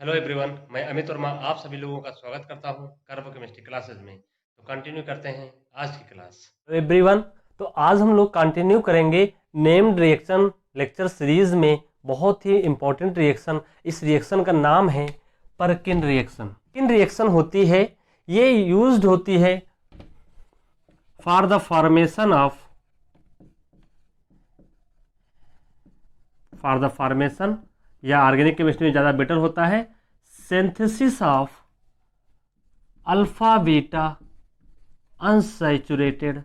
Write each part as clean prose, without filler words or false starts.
Hello everyone, मैं अमित वर्मा आप सभी लोगों का स्वागत करता हूं कार्बो केमिस्ट्री क्लासेस में। तो कंटिन्यू करते हैं आज की क्लास। Hello everyone. तो आज हम लोग कंटिन्यू करेंगे नेम्ड रिएक्शन लेक्चर सीरीज में बहुत ही इंपॉर्टेंट रिएक्शन। इस रिएक्शन का नाम है परकिन रिएक्शन। परकिन रिएक्शन होती है, ये यूज्ड होती है फॉर द फॉर्मेशन या ऑर्गेनिक केमिस्ट्री में ज़्यादा बेटर होता है synthesis of alpha beta unsaturated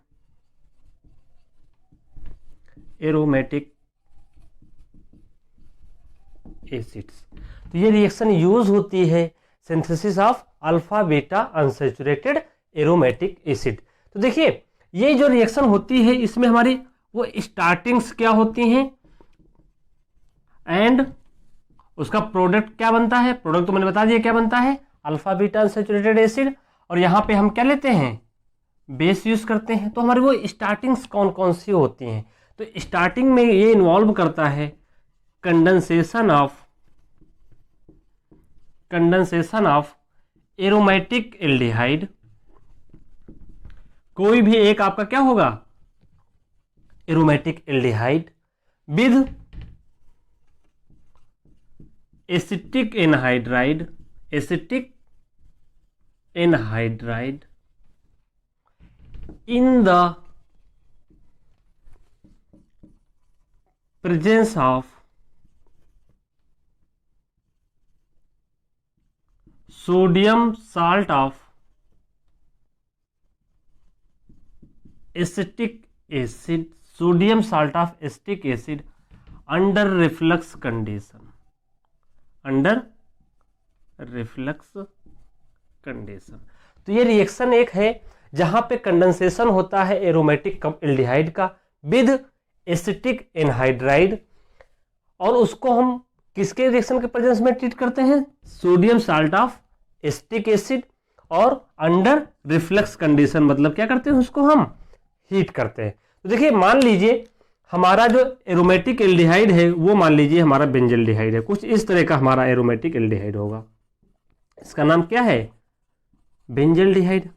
aromatic acids. तो ये रिएक्शन यूज होती है synthesis of alpha beta unsaturated aromatic acid. तो देखिए ये जो रिएक्शन होती है इसमें हमारी वो स्टार्टिंग्स क्या होती हैं एंड उसका प्रोडक्ट क्या बनता है। प्रोडक्ट तो मैंने बता दिया क्या बनता है, अल्फा बीटा अनसैचुरेटेड एसिड। और यहाँ पे हम क्या लेते हैं, बेस यूज करते हैं। तो हमारी वो स्टार्टिंग्स कौन कौन सी होती हैं, तो स्टार्टिंग में ये इन्वॉल्व करता है कंडेंसेशन ऑफ एरोमेटिक एल्डिहाइड। कोई भी एक आपका क्या होगा, aromatic aldehyde with acetic anhydride in the presence of sodium salt of acetic acid under reflux condition। तो ये रिएक्शन एक है जहां पे कंडेंसेशन होता है एरोमेटिक एल्डिहाइड का विद एसिटिक एनहाइड्राइड, और उसको हम किसके रिएक्शन के प्रेजेंस में ट्रीट करते हैं, sodium salt of acetic acid, और अंडर रिफ्लक्स कंडीशन, मतलब क्या करते हैं, उसको हम हीट करते हैं। तो देखिए मान लीजिए हमारा जो एरोमेटिक एल्डिहाइड है वो मान लीजिए हमारा बेंजल्डिहाइड है। कुछ इस तरह का हमारा एरोमेटिक एल्डिहाइड होगा, इसका नाम क्या है, बेंजल्डिहाइड।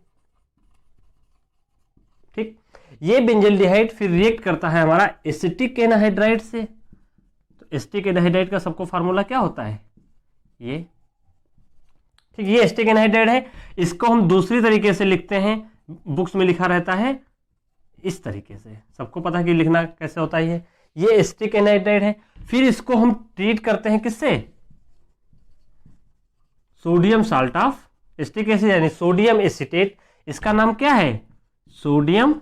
ठीक, ये बेंजल्डिहाइड फिर रिएक्ट करता है हमारा एसिटिक एनहाइड्राइड से। तो एसिटिक एनहाइड्राइड का सबको फार्मूला क्या होता है, ये। ठीक, ये एसिटिक एनहाइड्राइड है। इसको हम दूसरी तरीके से लिखते हैं, बुक्स में लिखा रहता है इस तरीके से, सबको पता है कि लिखना कैसे होता है। ये एसिटिक एनहाइड्राइड है। फिर इसको हम ट्रीट करते हैं किससे, sodium salt of acetic acid यानी सोडियम एसीटेट। इसका नाम क्या है, सोडियम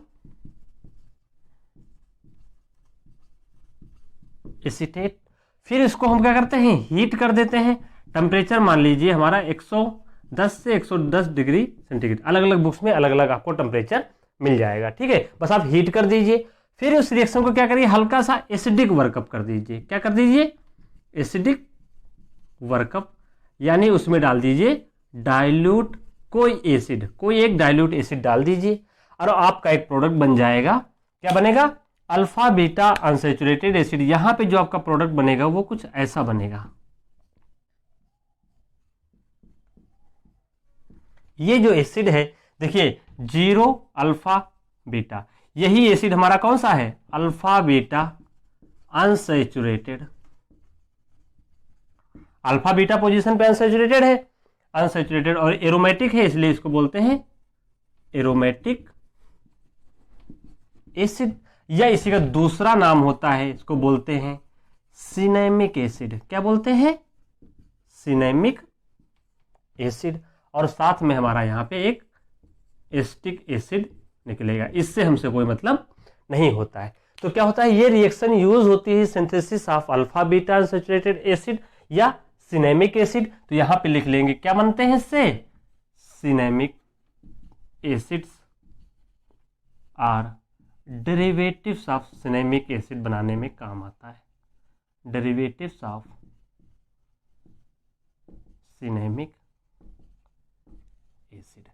एसीटेट। फिर इसको हम क्या करते हैं, हीट कर देते हैं। टेम्परेचर मान लीजिए हमारा 110 से 110 डिग्री सेंटीग्रेड। अलग अलग बुक्स में अलग अलग आपको टेम्परेचर मिल जाएगा। ठीक है, बस आप हीट कर दीजिए। फिर उस रिएक्शन को क्या करिए, हल्का सा एसिडिक वर्कअप कर दीजिए। क्या कर दीजिए, एसिडिक वर्कअप, यानी उसमें डाल दीजिए डाइल्यूट कोई एसिड, कोई एक डाइल्यूट एसिड डाल दीजिए, और आपका एक प्रोडक्ट बन जाएगा। क्या बनेगा, अल्फा बीटा अनसैचुरेटेड एसिड। यहां पे जो आपका प्रोडक्ट बनेगा वो कुछ ऐसा बनेगा। ये जो एसिड है देखिए 0 अल्फा बीटा, यही एसिड हमारा कौन सा है, alpha beta unsaturated. Alpha beta position पे अनसैचुरेटेड है, अनसैचुरेटेड और एरोमेटिक है, इसलिए इसको बोलते हैं एरोमेटिक एसिड, या इसी का दूसरा नाम होता है, इसको बोलते हैं सिनेमिक एसिड। क्या बोलते हैं, सिनेमिक एसिड। और साथ में हमारा यहां पे एक एसिटिक एसिड निकलेगा, इससे हमसे कोई मतलब नहीं होता है। तो क्या होता है, ये रिएक्शन यूज होती है synthesis of alpha beta unsaturated acid या सिनेमिक एसिड। तो यहां पे लिख लेंगे क्या बनते हैं इससे, cinnamic acids are derivatives of cinnamic acid बनाने में काम आता है, डेरिवेटिव्स ऑफ सिनेमिक एसिड।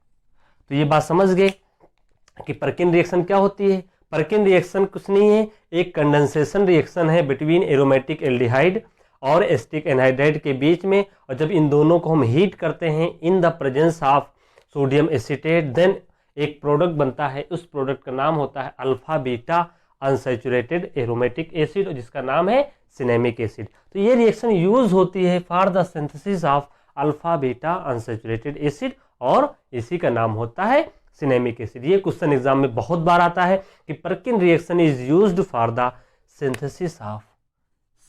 तो ये बात समझ गए कि परकिन रिएक्शन क्या होती है। परकिन रिएक्शन कुछ नहीं है, एक कंडेंसेशन रिएक्शन है बिटवीन एरोमेटिक एल्डिहाइड और एसिटिक एनहाइड्राइड के बीच में, और जब इन दोनों को हम हीट करते हैं in the presence of sodium acetate, then एक प्रोडक्ट बनता है। उस प्रोडक्ट का नाम होता है alpha beta unsaturated aromatic acid, जिसका नाम है सिनेमिक एसिड। तो ये रिएक्शन यूज होती है for the synthesis of alpha beta unsaturated acid, और इसी का नाम होता है सिनेमिक एसिड। ये क्वेश्चन एग्जाम में बहुत बार आता है कि परकिन reaction is used for the synthesis of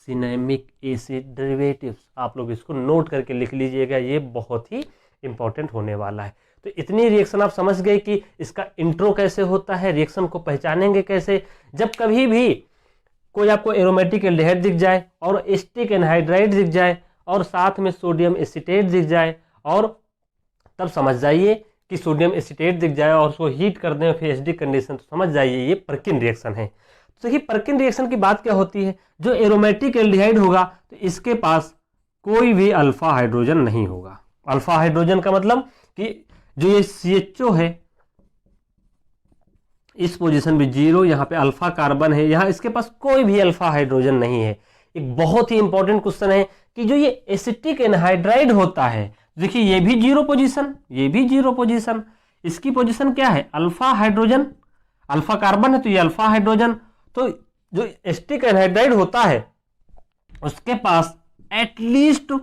cinnamic acid derivatives. आप लोग इसको नोट करके लिख लीजिएगा, ये बहुत ही इंपॉर्टेंट होने वाला है। तो इतनी रिएक्शन आप समझ गए कि इसका इंट्रो कैसे होता है, रिएक्शन को पहचानेंगे कैसे। जब कभी भी कोई आपको एरोमेटिक एल्डिहाइड दिख जाए और एसिटिक एनहाइड्राइड दिख जाए और साथ में सोडियम एसीटेट दिख जाए, और तब समझ जाइए कि सोडियम एसीटेट दिख जाए और उसको हीट कर दें फिर एसिडिक कंडीशन, तो समझ जाइए ये परकिन रिएक्शन है। तो देखिए परकिन रिएक्शन की बात क्या होती है, जो एरोमेटिक एल्डिहाइड होगा तो इसके पास कोई भी अल्फा हाइड्रोजन नहीं होगा। अल्फा हाइड्रोजन का मतलब कि जो ये CHO है इस पोजीशन पे 0, यहाँ पे अल्फा कार्बन है, यहाँ इसके पास कोई भी अल्फा हाइड्रोजन नहीं है। एक बहुत ही इंपॉर्टेंट क्वेश्चन है कि जो ये एसिटिक एनहाइड्राइड होता है, देखिए ये भी 0 पोजीशन, ये भी 0 पोजीशन, इसकी पोजीशन क्या है अल्फा हाइड्रोजन, अल्फा कार्बन है तो ये अल्फा हाइड्रोजन। तो जो एसिटिक एनहाइड्राइड होता है उसके पास एटलीस्ट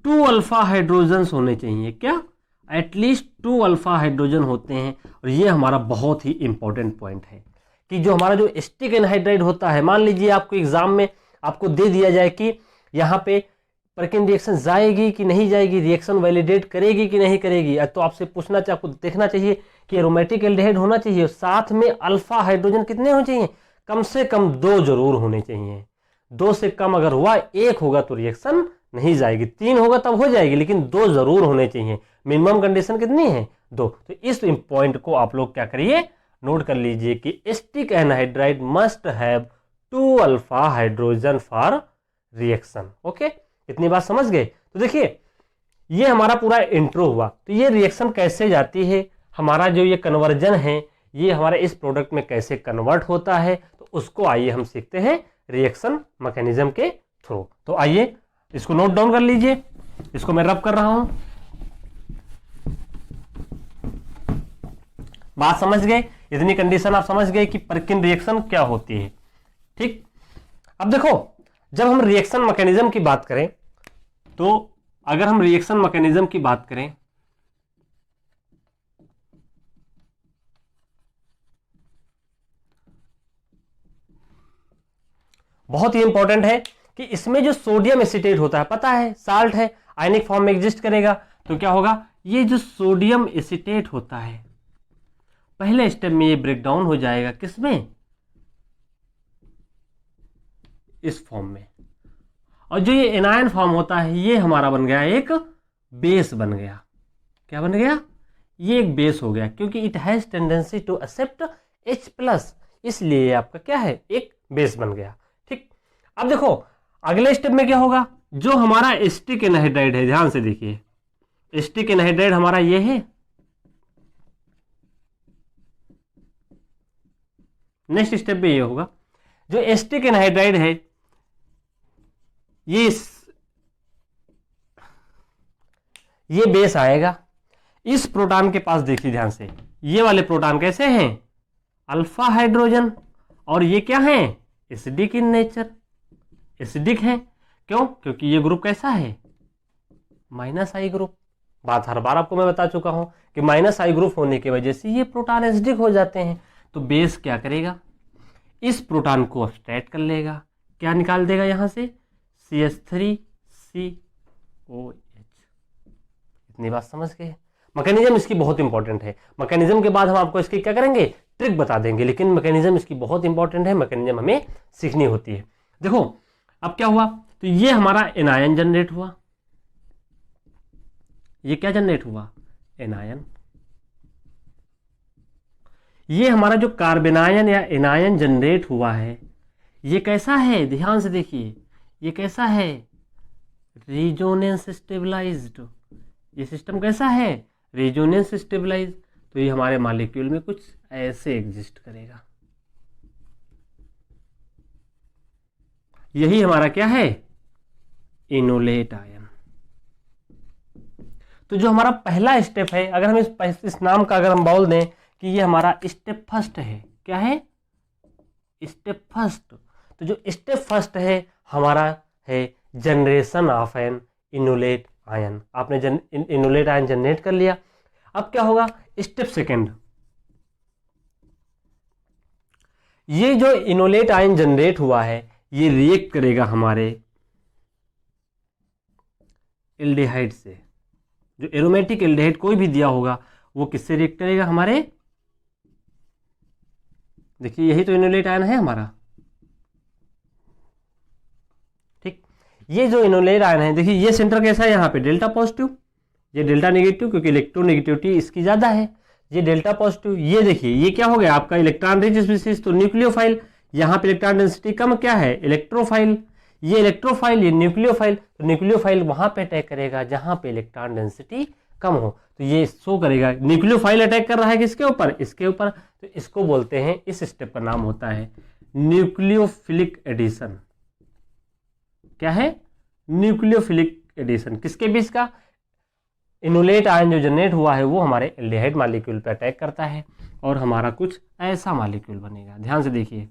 2 अल्फा हाइड्रोजन होने चाहिए। क्या? एटलीस्ट 2 अल्फा हाइड्रोजन होते हैं। और ये हमारा बहुत ही इंपॉर्टेंट पॉइंट है कि जो हमारा जो एसिटिक एनहाइड्राइड होता है, मान लीजिए आपको एग्जाम में आपको दे दिया जाए कि यहाँ पे परकिन रिएक्शन जाएगी कि नहीं जाएगी, रिएक्शन वैलिडेट करेगी कि नहीं करेगी, तो आपसे पूछना चाहिए, आपको देखना चाहिए कि एरोमेटिक एल्डिहाइड होना चाहिए, साथ में अल्फा हाइड्रोजन कितने होने चाहिए, कम से कम 2 जरूर होने चाहिए। 2 से कम अगर हुआ, 1 होगा तो रिएक्शन नहीं जाएगी, 3 होगा तब हो जाएगी, लेकिन 2 जरूर होने चाहिए। मिनिमम कंडीशन कितनी है? 2। तो इस पॉइंट को आप लोग क्या करिए, नोट कर लीजिए कि acetic anhydride must have 2 alpha hydrogen for reaction. Okay, इतनी बात समझ गए। तो देखिए ये हमारा पूरा इंट्रो हुआ। तो ये रिएक्शन कैसे जाती है, हमारा जो ये कन्वर्जन है ये हमारे इस प्रोडक्ट में कैसे कन्वर्ट होता है, तो उसको आइए हम सीखते हैं रिएक्शन मैकेनिज्म के थ्रू। तो आइए इसको नोट डाउन कर लीजिए, इसको मैं रब कर रहा हूं। बात समझ गए, इतनी कंडीशन आप समझ गए कि परकिन रिएक्शन क्या होती है। ठीक, अब देखो जब हम रिएक्शन मैकेनिज्म की बात करें, तो अगर हम रिएक्शन मैकेनिज्म की बात करें बहुत ही इंपॉर्टेंट है कि इसमें जो सोडियम एसीटेट होता है, पता है साल्ट है, आयनिक फॉर्म में एग्जिस्ट करेगा, तो क्या होगा, ये जो सोडियम एसीटेट होता है पहले स्टेप में ये ब्रेक डाउन हो जाएगा, किसमें, इस फॉर्म में, और जो ये एनायन फॉर्म होता है ये हमारा बन गया एक बेस बन गया। क्या बन गया? ये एक बेस हो गया, क्योंकि it has tendency to accept H+, इसलिए आपका क्या है, एक बेस बन गया। ठीक, अब देखो अगले स्टेप में क्या होगा, जो हमारा एसिटिक एनहाइड्राइड है, ध्यान से देखिए, एसिटिक एनहाइड्राइड हमारा ये है, नेक्स्ट स्टेप में ये होगा, जो एसिटिक एनहाइड्राइड है ये बेस आएगा, इस प्रोटॉन के पास देखिए ध्यान से, ये वाले प्रोटॉन कैसे हैं, अल्फा हाइड्रोजन, और ये क्या है, एसिडिक इन नेचर, एसिडिक है। क्यों? क्योंकि ये ग्रुप कैसा है, -I ग्रुप। बात हर बार आपको मैं बता चुका हूं कि -I ग्रुप होने की वजह से ये प्रोटॉन एसिडिक हो जाते हैं। तो बेस क्या करेगा, इस प्रोटॉन को सब्सट्रैक्ट कर लेगा, क्या निकाल देगा यहां से, CH3COH। इतनी बात समझ गए। मैकेनिज्म इसकी बहुत इंपॉर्टेंट है। मैकेनिज्म के बाद हम आपको इसकी क्या करेंगे, ट्रिक बता देंगे, लेकिन मैकेनिज्म इसकी बहुत इंपॉर्टेंट है, मैकेनिज्म हमें सीखनी होती है। देखो अब क्या हुआ, तो ये हमारा एनायन जनरेट हुआ, ये क्या जनरेट हुआ, एनायन। ये हमारा जो कार्बेनायन या एनायन जनरेट हुआ है ये कैसा है, ध्यान से देखिए, ये कैसा है, रेजोनेंस स्टेबलाइज्ड। ये सिस्टम कैसा है, रेजोनेंस स्टेबलाइज। तो ये हमारे मॉलिक्यूल में कुछ ऐसे एग्जिस्ट करेगा, यही हमारा क्या है, इनोलेट आयन। तो जो हमारा पहला स्टेप है, अगर हम इस नाम का अगर हम बोल दें कि ये हमारा स्टेप फर्स्ट है, क्या है? Step first. तो जो स्टेप फर्स्ट है हमारा है generation of an enolate ion. आपने इनोलेट आयन जनरेट कर लिया। अब क्या होगा? स्टेप सेकेंड, ये जो इनोलेट आयन जनरेट हुआ है ये रिएक्ट करेगा हमारे एल्डिहाइड से। जो एरोमेटिक एल्डिहाइड कोई भी दिया होगा वो किससे रिएक्ट करेगा? हमारे, देखिए यही तो इनोलेट आयन है हमारा। ठीक, ये जो इनोलेट आयन है, देखिए ये सेंटर कैसा है? यहाँ पे डेल्टा पॉजिटिव, ये डेल्टा नेगेटिव, क्योंकि इलेक्ट्रोनेगेटिविटी इसकी ज्यादा है। ये डेल्टा पॉजिटिव, ये देखिए ये क्या हो गया आपका? इलेक्ट्रॉन रिच स्पीसीज, तो न्यूक्लियोफाइल। यहाँ पे इलेक्ट्रॉन डेंसिटी कम, क्या है? इलेक्ट्रोफाइल। ये इलेक्ट्रोफाइल, ये न्यूक्लियोफाइल। तो न्यूक्लियोफाइल वहां पे अटैक करेगा जहां पे इलेक्ट्रॉन डेंसिटी कम हो, तो ये शो करेगा। न्यूक्लियोफाइल अटैक कर रहा है किसके ऊपर? इसके ऊपर। तो इसको बोलते हैं, इस स्टेप का नाम होता है न्यूक्लियोफिलिक एडिशन। क्या है? Nucleophilic addition. किसके बीच का? इनोलेट आयन जो जनरेट हुआ है वो हमारे एल्डिहाइड मॉलिक्यूल पे अटैक करता है और हमारा कुछ ऐसा मॉलिक्यूल बनेगा। ध्यान से देखिए,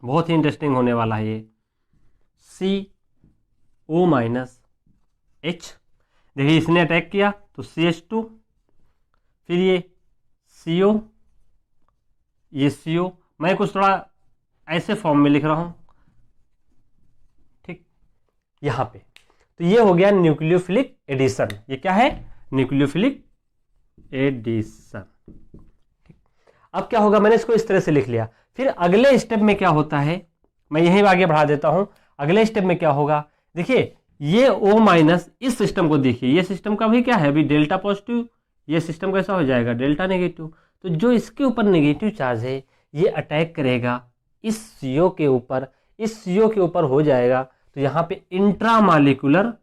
बहुत ही इंटरेस्टिंग होने वाला है ये। CO-H, देखिए इसने अटैक किया तो CH2, फिर ये CO, ये CO। मैं कुछ थोड़ा ऐसे फॉर्म में लिख रहा हूं, ठीक, यहां पे। तो ये हो गया न्यूक्लियोफिलिक एडिशन। ये क्या है? Nucleophilic addition. अब क्या होगा? मैंने इसको इस तरह से लिख लिया। फिर अगले स्टेप में क्या होता है, मैं यहीं आगे बढ़ा देता हूं। अगले स्टेप में क्या होगा? देखिए ये O- इस सिस्टम को देखिए, ये सिस्टम का भी क्या है? अभी डेल्टा पॉजिटिव, ये सिस्टम कैसा हो जाएगा? Delta negative. तो जो इसके ऊपर नेगेटिव चार्ज है ये अटैक करेगा इस CO के ऊपर, इस CO के ऊपर हो जाएगा। तो यहाँ पे इंट्रामॉलिक्यूलर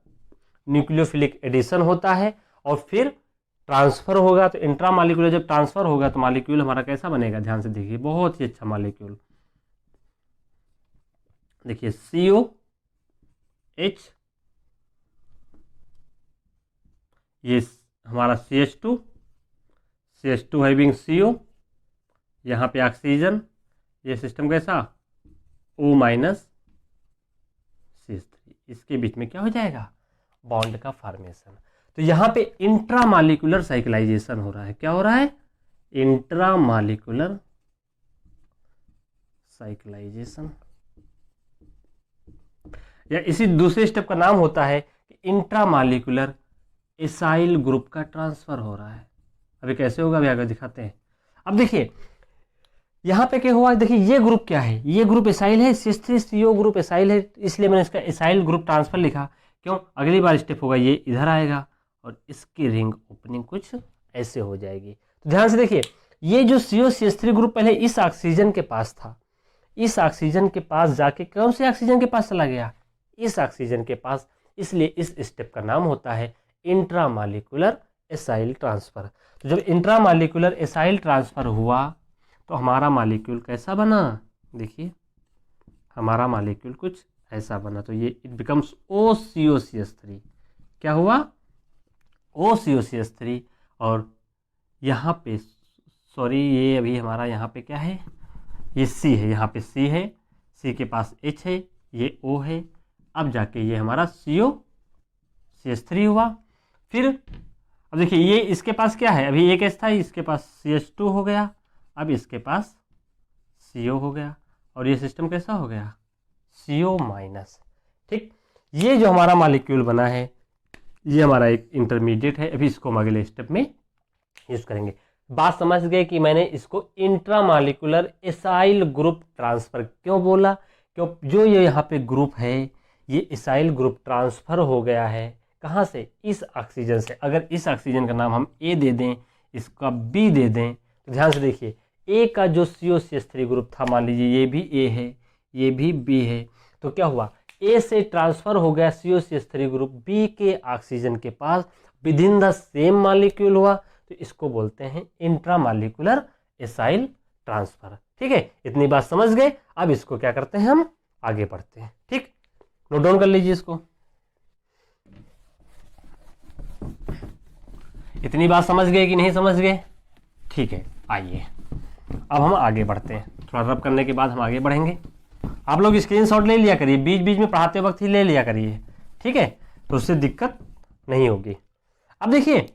न्यूक्लियोफिलिक एडिशन होता है और फिर ट्रांसफर होगा। तो इंट्रामॉलिक्यूलर जब ट्रांसफर होगा तो मॉलिक्यूल हमारा कैसा बनेगा? ध्यान से देखिए, बहुत ही अच्छा मॉलिक्यूल। देखिए COH, ये हमारा CH2, CH2 हैविंग CO, यहाँ पे ऑक्सीजन, ये सिस्टम कैसा? O- CH3। इसके बीच में क्या हो जाएगा? बॉन्ड का फॉर्मेशन। तो यहाँ पे इंट्रामॉलिक्यूलर साइक्लाइजेशन हो रहा है। क्या हो रहा है? इंट्रामॉलिक्यूलर साइक्लाइजेशन, या इसी दूसरे स्टेप का नाम होता है कि इंट्रामॉलिक्यूलर एसाइल ग्रुप का ट्रांसफर हो रहा है। अभी कैसे होगा, अभी आगे दिखाते हैं। अब देखिए यहाँ पे क्या हुआ? देखिए ये ग्रुप क्या है? ये ग्रुप एसाइल है, CH3CO ग्रुप एसाइल है, इसलिए मैंने इसका एसाइल ग्रुप ट्रांसफर लिखा। क्यों? अगली बार स्टेप होगा ये इधर आएगा और इसकी रिंग ओपनिंग कुछ ऐसे हो जाएगी। तो ध्यान से देखिए, ये जो CO-CH3 ग्रुप पहले इस ऑक्सीजन के पास था, इस ऑक्सीजन के पास जाके कौन से ऑक्सीजन के पास चला गया? इस ऑक्सीजन के पास। इसलिए इस स्टेप का नाम होता है इंट्रामॉलिक्यूलर एसाइल ट्रांसफर। तो जब इंट्रामॉलिक्यूलर एसाइल ट्रांसफर हुआ तो हमारा मॉलिक्यूल कैसा बना? देखिए हमारा मॉलिक्यूल कुछ ऐसा बना। तो ये इट बिकम्स OCO-CH3। क्या हुआ? OCO-CH3। और यहाँ पे सॉरी, ये अभी हमारा यहाँ पे क्या है? ये C है, यहाँ पे C है, C के पास H है, ये O है। अब जाके ये हमारा CO-CH3 हुआ। फिर अब देखिए ये इसके पास क्या है? अभी एक H था, इसके पास CH2 हो गया, अब इसके पास CO हो गया और ये सिस्टम कैसा हो गया? CO-। ठीक, ये जो हमारा मॉलिक्यूल बना है ये हमारा एक इंटरमीडिएट है। अभी इसको हम अगले स्टेप में यूज करेंगे। बात समझ गए कि मैंने इसको इंट्रामॉलिक्यूलर एसाइल ग्रुप ट्रांसफर क्यों बोला? क्यों? जो ये यहाँ पे ग्रुप है ये एसाइल ग्रुप ट्रांसफर हो गया है। कहाँ से? इस ऑक्सीजन से। अगर इस ऑक्सीजन का नाम हम A दे दें, इसका B दे दें, तो ध्यान से देखिए A का जो CO-CH3 ग्रुप था, मान लीजिए ये भी A है, ये भी B है, तो क्या हुआ? A से ट्रांसफर हो गया CO-CH3 ग्रुप B के ऑक्सीजन के पास within the same molecule हुआ। तो इसको बोलते हैं इंट्रामॉलिक्यूलर एसाइल ट्रांसफर। ठीक है, इतनी बात समझ गए। अब इसको क्या करते हैं, हम आगे बढ़ते हैं। ठीक, नोट डाउन कर लीजिए इसको। इतनी बात समझ गए कि नहीं समझ गए? ठीक है, आइए अब हम आगे बढ़ते हैं। थोड़ा रब करने के बाद हम आगे बढ़ेंगे। आप लोग स्क्रीनशॉट ले लिया करिए, बीच बीच में पढ़ाते वक्त ही ले लिया करिए, ठीक है, तो उससे दिक्कत नहीं होगी। अब देखिए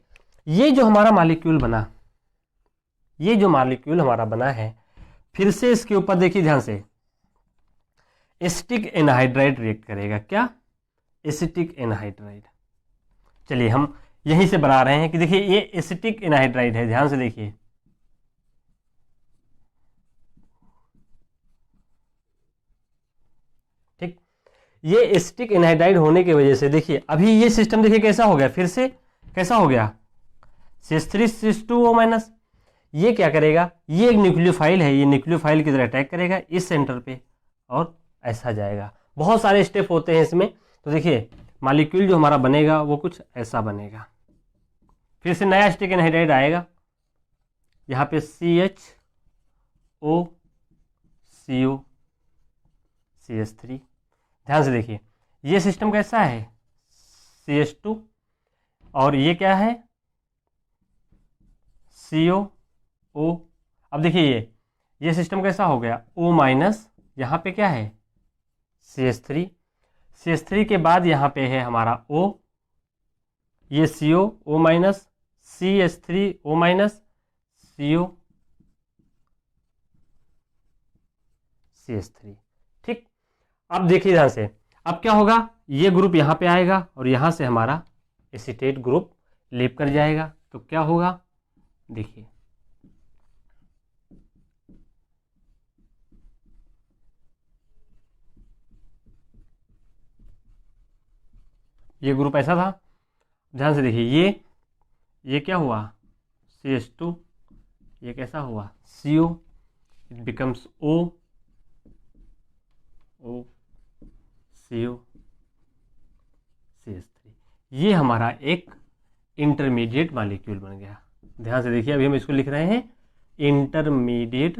ये जो हमारा मॉलिक्यूल बना, ये जो मॉलिक्यूल हमारा बना है, फिर से इसके ऊपर देखिए ध्यान से, एसिटिक एनहाइड्राइड रिएक्ट करेगा। क्या? Acetic anhydride. चलिए हम यहीं से बना रहे हैं कि देखिए ये एसिटिक एनहाइड्राइड है, ध्यान से देखिए, ठीक। ये एसिटिक एनहाइड्राइड होने की वजह से देखिए अभी ये सिस्टम देखिए कैसा हो गया, फिर से कैसा हो गया, CH3 CH2O-। ये क्या करेगा, ये एक न्यूक्लियोफाइल है, ये न्यूक्लियोफाइल की तरह अटैक करेगा इस सेंटर पे और ऐसा जाएगा। बहुत सारे स्टेप होते हैं इसमें, तो देखिए मॉलिक्यूल जो हमारा बनेगा वो कुछ ऐसा बनेगा। फिर से नया एसिटिक एनहाइड्राइड आएगा, यहाँ पे CHO CO CH3। ध्यान से देखिए ये सिस्टम कैसा है, CH2 और ये क्या है, COO। अब देखिए ये सिस्टम कैसा हो गया, O-, यहाँ पे क्या है, CH3। CH3 के बाद यहाँ पे है हमारा O, ये COO-, CH3O-, CO CH3, ठीक। अब देखिए ध्यान से, अब क्या होगा, ये ग्रुप यहाँ पे आएगा और यहाँ से हमारा एसीटेट ग्रुप लीव कर जाएगा, तो क्या होगा देखिए, ये ग्रुप ऐसा था, ध्यान से देखिए ये क्या हुआ, CH2, ये कैसा हुआ, CO, it becomes O CO CH3। ये हमारा एक इंटरमीडिएट मॉलिक्यूल बन गया। ध्यान से देखिए अभी हम इसको लिख रहे हैं इंटरमीडिएट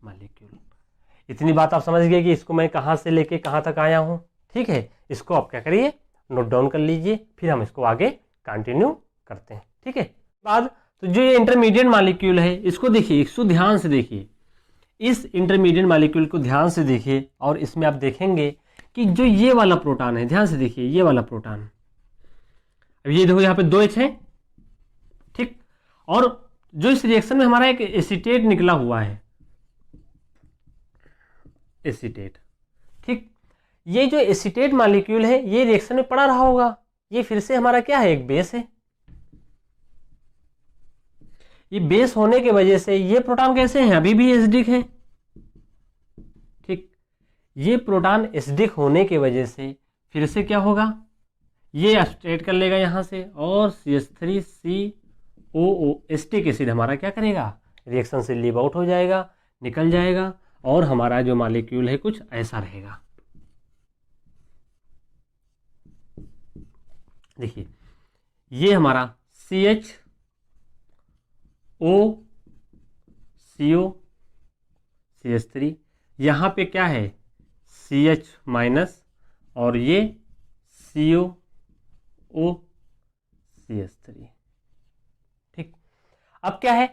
मॉलिक्यूल। इतनी बात आप समझ गए कि इसको मैं कहाँ से लेके कहाँ तक आया हूँ, ठीक है। इसको आप क्या करिए, नोट डाउन कर लीजिए, फिर हम इसको आगे कंटिन्यू करते हैं, ठीक है। बाद तो जो ये इंटरमीडिएट मॉलिक्यूल है इसको देखिए, इसको ध्यान से देखिए, इस इंटरमीडिएट मॉलिक्यूल को ध्यान से देखिए और इसमें आप देखेंगे कि जो ये वाला प्रोटॉन है, ध्यान से देखिए ये वाला प्रोटॉन, अब ये देखो यहाँ पे 2 H है, ठीक, और जो इस रिएक्शन में हमारा एक एसीटेट निकला हुआ है, एसीटेट, ठीक। ये जो एसीटेट मॉलिक्यूल है ये रिएक्शन में पड़ा रहा होगा, ये फिर से हमारा क्या है, एक बेस है। ये बेस होने की वजह से ये प्रोटॉन कैसे हैं, अभी भी एसिडिक हैं, ठीक। ये प्रोटॉन एसिडिक होने की वजह से फिर से क्या होगा, ये एब्स्ट्रेट कर लेगा यहाँ से और CH3COO एसिटिक एसिड हमारा क्या करेगा, रिएक्शन से लीव आउट हो जाएगा, निकल जाएगा और हमारा जो मॉलिक्यूल है कुछ ऐसा रहेगा। देखिए ये हमारा CHO CO CH3, यहाँ पे क्या है CH- और ये COO CH3, ठीक। अब क्या है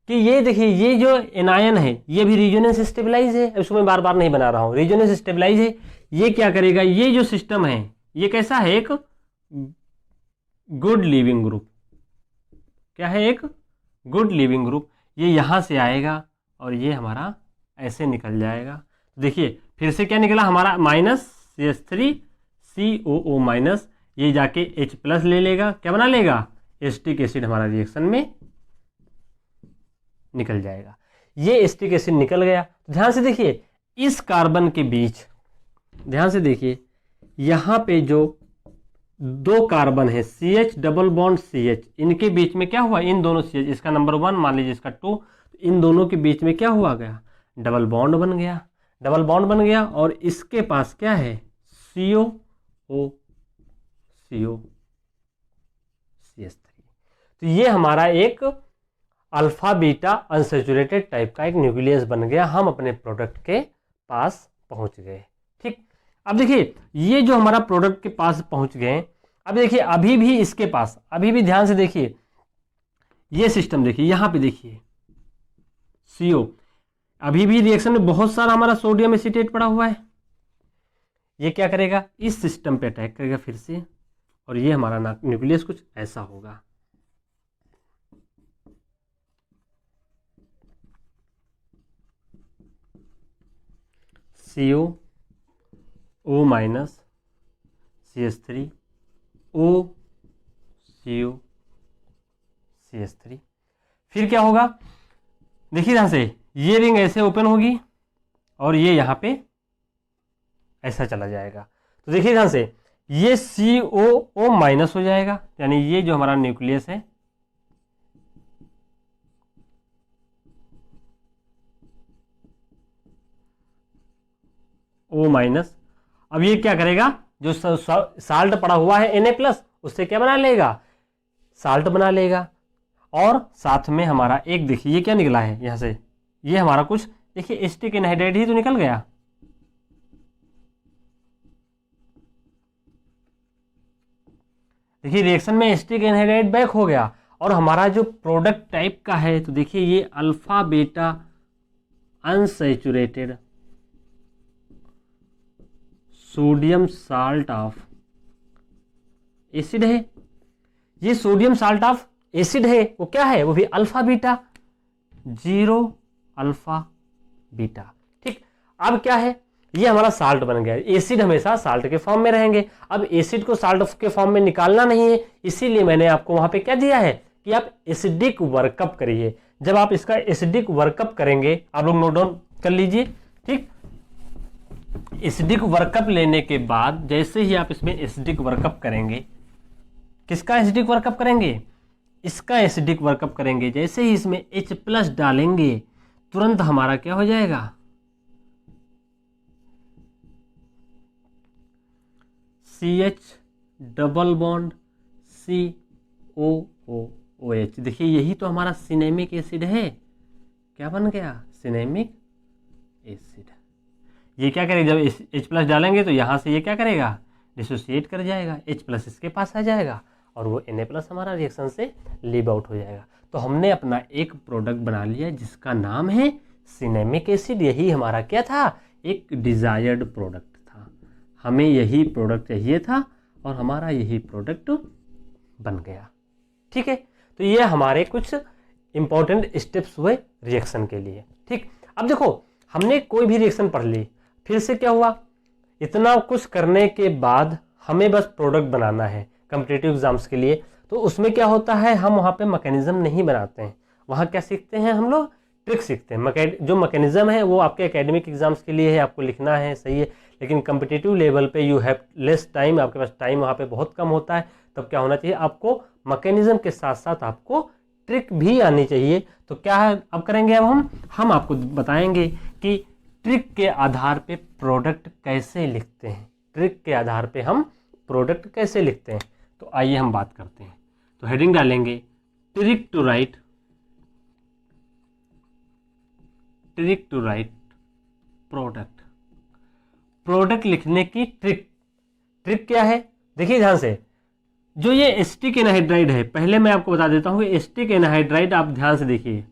कि ये देखिए ये जो एनायन है ये भी रेजोनेंस स्टेबलाइज है, इसको मैं बार बार नहीं बना रहा हूँ, रेजोनेंस स्टेबलाइज है। ये क्या करेगा, ये जो सिस्टम है ये कैसा है, एक गुड लिविंग ग्रुप, क्या है, एक गुड लिविंग ग्रुप। ये यहाँ से आएगा और ये हमारा ऐसे निकल जाएगा। देखिए फिर से क्या निकला हमारा, -CH3COO-, ये जाके H+ ले लेगा, क्या बना लेगा, एसिटिक एसिड हमारा रिएक्शन में निकल जाएगा। ये एसिटिक एसिड निकल गया। ध्यान से देखिए इस कार्बन के बीच, ध्यान से देखिए यहाँ पे जो 2 कार्बन है CH डबल बॉन्ड CH, इनके बीच में क्या हुआ, इन दोनों CH, इसका नंबर 1 मान लीजिए, इसका 2, इन दोनों के बीच में क्या हुआ गया, डबल बॉन्ड बन गया, डबल बॉन्ड बन गया और इसके पास क्या है, COO CH3। तो ये हमारा एक अल्फा बीटा अनसैचुरेटेड टाइप का एक न्यूक्लियस बन गया, हम अपने प्रोडक्ट के पास पहुंच गए, ठीक। अब देखिए ये जो हमारा प्रोडक्ट के पास पहुंच गए, अब देखिए अभी भी इसके पास, अभी भी ध्यान से देखिए ये सिस्टम, देखिए यहां पे देखिए CO, अभी भी रिएक्शन में बहुत सारा हमारा सोडियम एसीटेट पड़ा हुआ है। ये क्या करेगा, इस सिस्टम पे अटैक करेगा फिर से, और ये हमारा न्यूक्लियस कुछ ऐसा होगा। CO O minus CH3 O CO CH3। फिर क्या होगा, देखिए ध्यान से, ये रिंग ऐसे ओपन होगी और ये यहां पे ऐसा चला जाएगा। तो देखिए ध्यान से, ये COO माइनस हो जाएगा, यानी ये जो हमारा न्यूक्लियस है O माइनस, अब ये क्या करेगा, जो साल्ट पड़ा हुआ है Na+, उससे क्या बना लेगा, साल्ट बना लेगा। और साथ में हमारा एक, देखिए ये क्या निकला है यहां से, ये हमारा कुछ देखिए एसिटिक एनहाइड्राइड ही तो निकल गया। देखिए रिएक्शन में एसिटिक एनहाइड्राइड बैक हो गया, और हमारा जो प्रोडक्ट टाइप का है, तो देखिए ये alpha beta unsaturated sodium salt of acid है। ये सोडियम साल्ट ऑफ एसिड है, वो क्या है, वो भी अल्फा बीटा, 0 अल्फा बीटा। ठीक, अब क्या है, ये हमारा साल्ट बन गया। एसिड हमेशा साल्ट के फॉर्म में रहेंगे, अब एसिड को साल्ट के फॉर्म में निकालना नहीं है, इसीलिए मैंने आपको वहां पे क्या दिया है कि आप एसिडिक वर्कअप करिए। जब आप इसका एसिडिक वर्कअप करेंगे, आप लोग नोट डाउन कर लीजिए। ठीक, एसिडिक वर्कअप लेने के बाद जैसे ही आप इसमें एसिडिक वर्कअप करेंगे, किसका एसिडिक वर्कअप करेंगे, इसका एसिडिक वर्कअप करेंगे, जैसे ही इसमें H+ डालेंगे तुरंत हमारा क्या हो जाएगा, CH डबल बॉन्ड COOH। देखिए यही तो हमारा सिनेमिक एसिड है। क्या बन गया, सिनेमिक एसिड। ये क्या करेगा, जब H+ डालेंगे तो यहां से ये क्या करेगा, डिसोसिएट कर जाएगा, H+ इसके पास आ जाएगा और वो Na+ हमारा रिएक्शन से लीव आउट हो जाएगा। तो हमने अपना एक प्रोडक्ट बना लिया जिसका नाम है सिनेमिक एसिड। यही हमारा क्या था, एक डिजायर्ड प्रोडक्ट था, हमें यही प्रोडक्ट चाहिए था और हमारा यही प्रोडक्ट बन गया। ठीक है, तो ये हमारे कुछ इंपॉर्टेंट स्टेप्स हुए रिएक्शन के लिए। ठीक, अब देखो हमने कोई भी रिएक्शन पढ़ ली, फिर से क्या हुआ, इतना कुछ करने के बाद हमें बस प्रोडक्ट बनाना है कॉम्पिटिटिव एग्जाम्स के लिए। तो उसमें क्या होता है, हम वहाँ पे मैकेनिज्म नहीं बनाते हैं, वहाँ क्या सीखते हैं हम लोग, ट्रिक सीखते हैं। जो मैकेनिज्म है वो आपके एकेडमिक एग्जाम्स के लिए है, आपको लिखना है, सही है, लेकिन कॉम्पिटिटिव लेवल पे यू हैव लेस टाइम, आपके पास टाइम वहाँ पे बहुत कम होता है। तब क्या होना चाहिए, आपको मैकेनिज्म के साथ साथ आपको ट्रिक भी आनी चाहिए। तो क्या है, अब करेंगे, अब हम आपको बताएंगे कि ट्रिक के आधार पे प्रोडक्ट कैसे लिखते हैं, ट्रिक के आधार पे हम प्रोडक्ट कैसे लिखते हैं। तो आइए हम बात करते हैं। तो हेडिंग डालेंगे trick to write product. Product लिखने की ट्रिक क्या है, देखिए ध्यान से, जो ये एसिटिक एनहाइड्राइड है, पहले मैं आपको बता देता हूं, एसिटिक एनहाइड्राइड आप ध्यान से देखिए,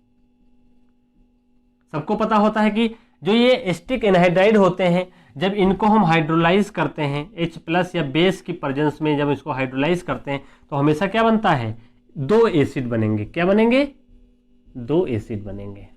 सबको पता होता है कि जो ये एसिटिक एनहाइड्राइड होते हैं, जब इनको हम हाइड्रोलाइज करते हैं H+ या बेस की प्रेजेंस में, जब इसको हाइड्रोलाइज करते हैं तो हमेशा क्या बनता है, 2 एसिड बनेंगे। क्या बनेंगे, 2 एसिड बनेंगे।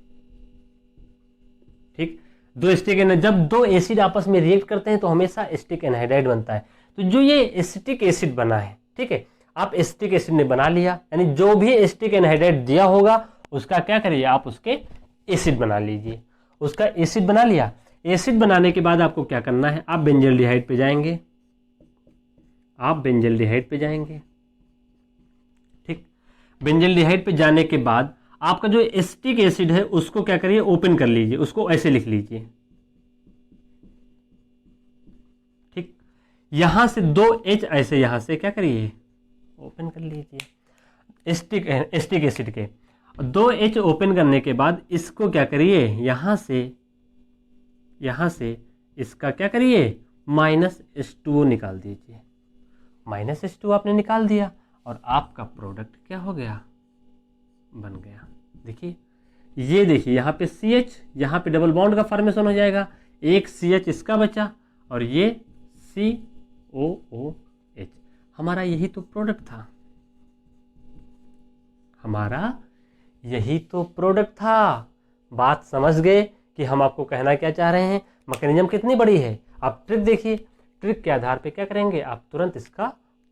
ठीक, जब 2 एसिड आपस में रिएक्ट करते हैं तो हमेशा एसिटिक एनहाइड्राइड बनता है। तो जो ये एसिटिक एसिड बना है, ठीक है, आप एसिटिक एसिड ने बना लिया, यानी जो भी एसिटिक एनहाइड्राइड दिया होगा उसका क्या करिए, आप उसके एसिड बना लीजिए। उसका एसिड बना लिया, एसिड बनाने के बाद आपको क्या करना है, आप बेंजल्डिहाइड पे जाएंगे, ठीक, बेंजल्डिहाइड पे जाने के बाद आपका जो एसिटिक एसिड है उसको क्या करिए, ओपन कर लीजिए, उसको ऐसे लिख लीजिए। ठीक, यहां से 2H ऐसे यहां से क्या करिए, ओपन कर लीजिए एसिटिक एसिड के। 2H ओपन करने के बाद इसको क्या करिए, यहां से इसका क्या करिए, -H2O निकाल दीजिए। -H2 आपने निकाल दिया और आपका प्रोडक्ट क्या हो गया, बन गया। देखिए, ये देखिए यहाँ पे CH, यहाँ पे डबल बॉन्ड का फॉर्मेशन हो जाएगा, एक CH इसका बचा और ये COOH। हमारा यही तो प्रोडक्ट था, हमारा यही तो प्रोडक्ट था। बात समझ गए कि हम आपको कहना क्या चाह रहे हैं, मैकेनिज्म कितनी बड़ी है। आप ट्रिक देखिए, ट्रिक के आधार पे क्या करेंगे, आप तुरंत इसका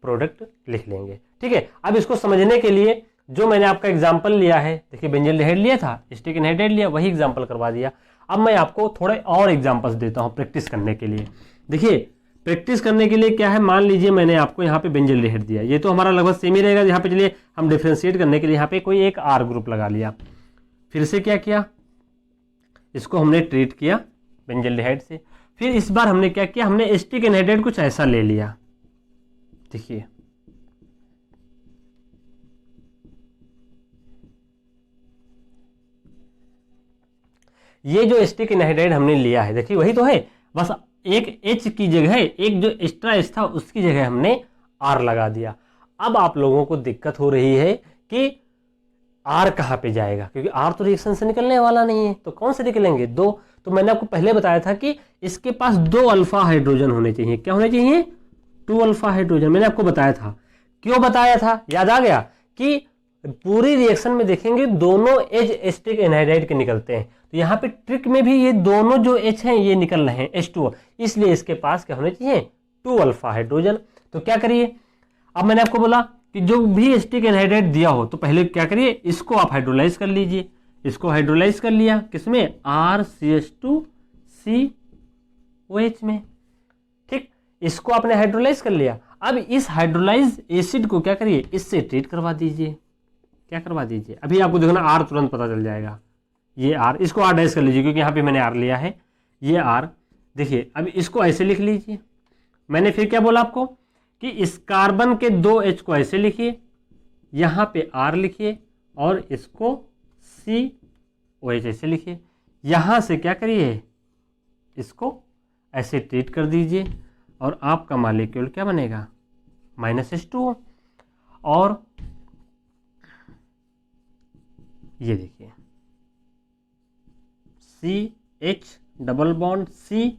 प्रोडक्ट लिख लेंगे। ठीक है, अब इसको समझने के लिए जो मैंने आपका एग्जाम्पल लिया है, देखिए बेंजील्डिहाइड लिया था, एसिटिक एनहाइड्राइड लिया, वही एग्जाम्पल करवा दिया। अब मैं आपको थोड़े और एग्जाम्पल्स देता हूँ प्रैक्टिस करने के लिए। देखिए, प्रैक्टिस करने के लिए क्या है, मान लीजिए मैंने आपको यहाँ पे बेंजील्डिहाइड दिया, ये तो हमारा लगभग सेम ही रहेगा। यहाँ पे चलिए हम डिफ्रेंशिएट करने के लिए यहाँ पे कोई एक R ग्रुप लगा लिया, फिर से क्या किया, इसको हमने ट्रीट किया बेंजील्डिहाइड से। फिर इस बार हमने क्या किया, हमने एसिटिक एनहाइड्राइड कुछ ऐसा ले लिया। देखिए, ये जो एसिटिक एनहाइड्राइड हमने लिया है, देखिए वही तो है, बस एक H की जगह एक जो एक्स्ट्रा H था उसकी जगह हमने R लगा दिया। अब आप लोगों को दिक्कत हो रही है कि R कहाँ पे जाएगा, क्योंकि R तो रिएक्शन से निकलने वाला नहीं है, तो कौन से निकलेंगे, दो। तो मैंने आपको पहले बताया था कि इसके पास 2 अल्फा हाइड्रोजन होने चाहिए। क्या होने चाहिए, 2 अल्फा हाइड्रोजन। मैंने आपको बताया था, क्यों बताया था, याद आ गया कि पूरी रिएक्शन में देखेंगे दोनों एज एसिटिक एनहाइड्राइड के निकलते हैं, तो यहाँ पे ट्रिक में भी ये दोनों जो H हैं ये निकल रहे हैं H2O, इसलिए इसके पास क्या होने चाहिए, 2 अल्फा हाइड्रोजन। तो क्या करिए, अब मैंने आपको बोला कि जो भी एसिटिक एनहाइड्राइड दिया हो तो पहले क्या करिए, इसको आप हाइड्रोलाइज कर लीजिए। इसको हाइड्रोलाइज कर लिया किसमें, RCH2COH में। ठीक, इसको आपने हाइड्रोलाइज कर लिया। अब इस हाइड्रोलाइज एसिड को क्या करिए, इससे ट्रीट करवा दीजिए। क्या करवा दीजिए, अभी आपको देखो ना R तुरंत पता चल जाएगा। ये R, इसको R डैश कर लीजिए क्योंकि यहाँ पे मैंने R लिया है, ये R। देखिए, अब इसको ऐसे लिख लीजिए। मैंने फिर क्या बोला आपको कि इस कार्बन के 2 H को ऐसे लिखिए, यहाँ पे R लिखिए और इसको COH ऐसे लिखिए। यहाँ से क्या करिए, इसको ऐसे ट्रीट कर दीजिए और आपका मॉलिक्यूल क्या बनेगा, -H2O। और ये देखिए CH double bond C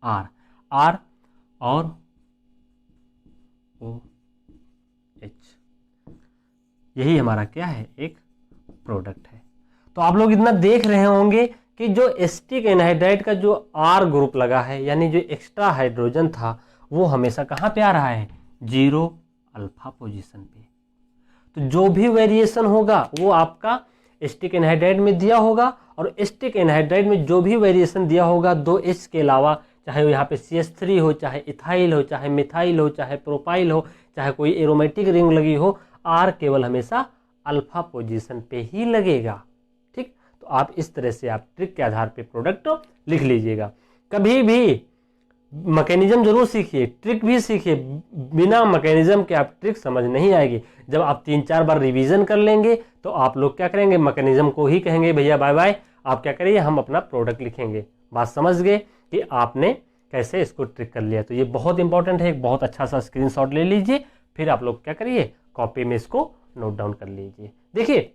R R और OH, यही हमारा क्या है, एक प्रोडक्ट है। तो आप लोग इतना देख रहे होंगे कि जो एसिटिक एनहाइड्राइड का जो R ग्रुप लगा है, यानी जो एक्स्ट्रा हाइड्रोजन था, वो हमेशा कहाँ पे आ रहा है, 0 अल्फा पोजीशन पे। तो जो भी वेरिएशन होगा वो आपका एसिटिक एनहाइड्राइड में दिया होगा, और एसिटिक एनहाइड्राइड में जो भी वेरिएशन दिया होगा 2 H के अलावा, चाहे वो यहाँ पे CH3 हो, चाहे इथाइल हो, चाहे मिथाइल हो, चाहे प्रोपाइल हो, चाहे कोई एरोमेटिक रिंग लगी हो, R केवल हमेशा अल्फा पोजीशन पे ही लगेगा। ठीक, तो आप इस तरह से आप ट्रिक के आधार पे प्रोडक्ट लिख लीजिएगा। कभी भी मैकेनिज्म जरूर सीखिए, ट्रिक भी सीखिए। बिना मैकेनिज्म के आप ट्रिक समझ नहीं आएगी। जब आप 3-4 बार रिवीजन कर लेंगे तो आप लोग क्या करेंगे, मैकेनिज्म को ही कहेंगे भैया बाय बाय, आप क्या करिए, हम अपना प्रोडक्ट लिखेंगे। बात समझ गए कि आपने कैसे इसको ट्रिक कर लिया। तो ये बहुत इंपॉर्टेंट है, एक बहुत अच्छा सा स्क्रीनशॉट ले लीजिए, फिर आप लोग क्या करिए, कॉपी में इसको नोट डाउन कर लीजिए। देखिए,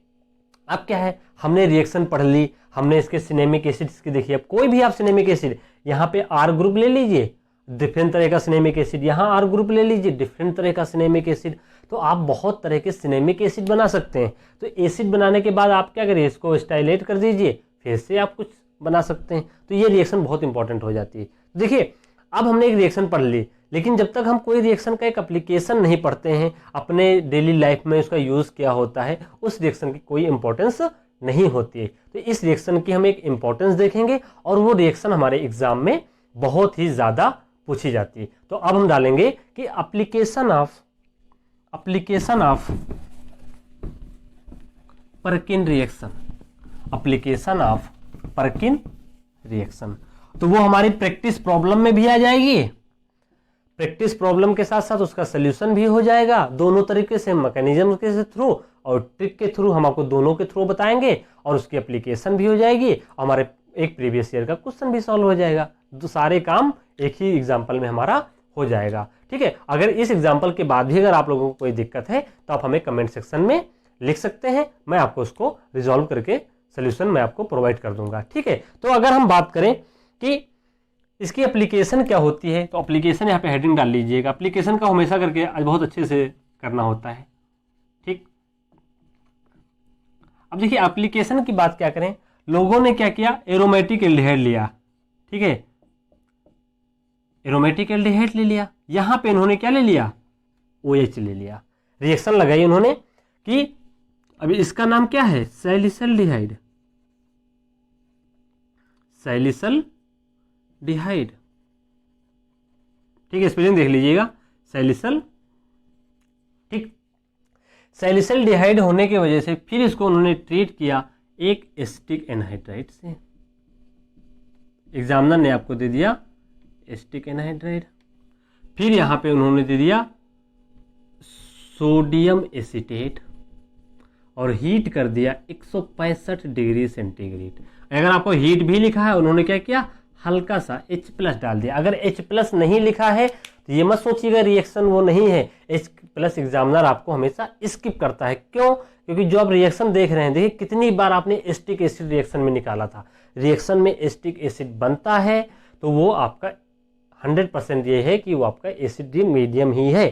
अब क्या है, हमने रिएक्शन पढ़ ली, हमने इसके सिनेमिक एसिड्स की देखिए। अब कोई भी आप सिनेमिक एसिड, यहाँ पे R ग्रुप ले लीजिए, डिफरेंट तरह का सिनेमिक एसिड, यहाँ R ग्रुप ले लीजिए, डिफरेंट तरह का सिनेमिक एसिड। तो आप बहुत तरह के सिनेमिक एसिड बना सकते हैं। तो एसिड बनाने के बाद आप क्या करिए, इसको स्टाइलेट कर दीजिए, फिर से आप कुछ बना सकते हैं। तो ये रिएक्शन बहुत इंपॉर्टेंट हो जाती है। देखिए, अब हमने एक रिएक्शन पढ़ ली, लेकिन जब तक हम कोई रिएक्शन का एक एप्लीकेशन नहीं पढ़ते हैं, अपने डेली लाइफ में उसका यूज़ क्या होता है, उस रिएक्शन की कोई इंपॉर्टेंस नहीं होती है। तो इस रिएक्शन की हम एक इंपॉर्टेंस देखेंगे, और वो रिएक्शन हमारे एग्जाम में बहुत ही ज़्यादा पूछी जाती है। तो अब हम डालेंगे कि application of परकिन reaction, application of परकिन reaction. तो वो हमारी प्रैक्टिस प्रॉब्लम में भी आ जाएगी, प्रैक्टिस प्रॉब्लम के साथ साथ उसका सोल्यूशन भी हो जाएगा, दोनों तरीके से, मैकेनिज्म के थ्रू और ट्रिक के थ्रू। हम आपको दोनों के थ्रू बताएंगे और उसकी एप्लीकेशन भी हो जाएगी, हमारे एक प्रीवियस ईयर का क्वेश्चन भी सॉल्व हो जाएगा। तो सारे काम एक ही एग्जाम्पल में हमारा हो जाएगा। ठीक है, अगर इस एग्जाम्पल के बाद भी अगर आप लोगों को कोई दिक्कत है तो आप हमें कमेंट सेक्शन में लिख सकते हैं, मैं आपको उसको रिजॉल्व करके सोल्यूशन मैं आपको प्रोवाइड कर दूंगा। ठीक है, तो अगर हम बात करें कि इसकी एप्लीकेशन क्या होती है, तो एप्लीकेशन यहाँ पे हेडिंग डाल लीजिएगा। एप्लीकेशन का हमेशा करके बहुत अच्छे से करना होता है। ठीक, अब देखिए एप्लीकेशन की बात क्या करें, लोगों ने क्या किया, एरोमेटिक एल्डिहाइड लिया। ठीक है, एरोमेटिक एल्डिहाइड ले लिया, यहां पे इन्होंने क्या ले लिया, OH ले लिया। रिएक्शन लगाई उन्होंने कि अभी इसका नाम क्या है, सैलिसल्डिहाइड, सैलिसल्डिहाइड। ठीक है, स्पेलिंग देख लीजिएगा, सैलिसल। ठीक, सैलिसल्डिहाइड होने की वजह से फिर इसको उन्होंने ट्रीट किया एक एसिटिक एनहाइड्राइड से। एग्जामिनर ने आपको दे दिया एसिटिक एनहाइड्राइड, फिर यहां पे उन्होंने दे दिया सोडियम एसीटेट और हीट कर दिया 165 डिग्री सेंटीग्रेड। अगर आपको हीट भी लिखा है, उन्होंने क्या किया, हल्का सा H+ डाल दिया। अगर H+ नहीं लिखा है तो ये मत सोचिएगा रिएक्शन वो नहीं है। H+ एग्जामिनर आपको हमेशा स्किप करता है। क्यों? क्योंकि जो आप रिएक्शन देख रहे हैं, देखिए कितनी बार आपने एसिटिक एसिड रिएक्शन में निकाला था। रिएक्शन में एसिटिक एसिड बनता है तो वो आपका 100% ये है कि वो आपका एसिड मीडियम ही है।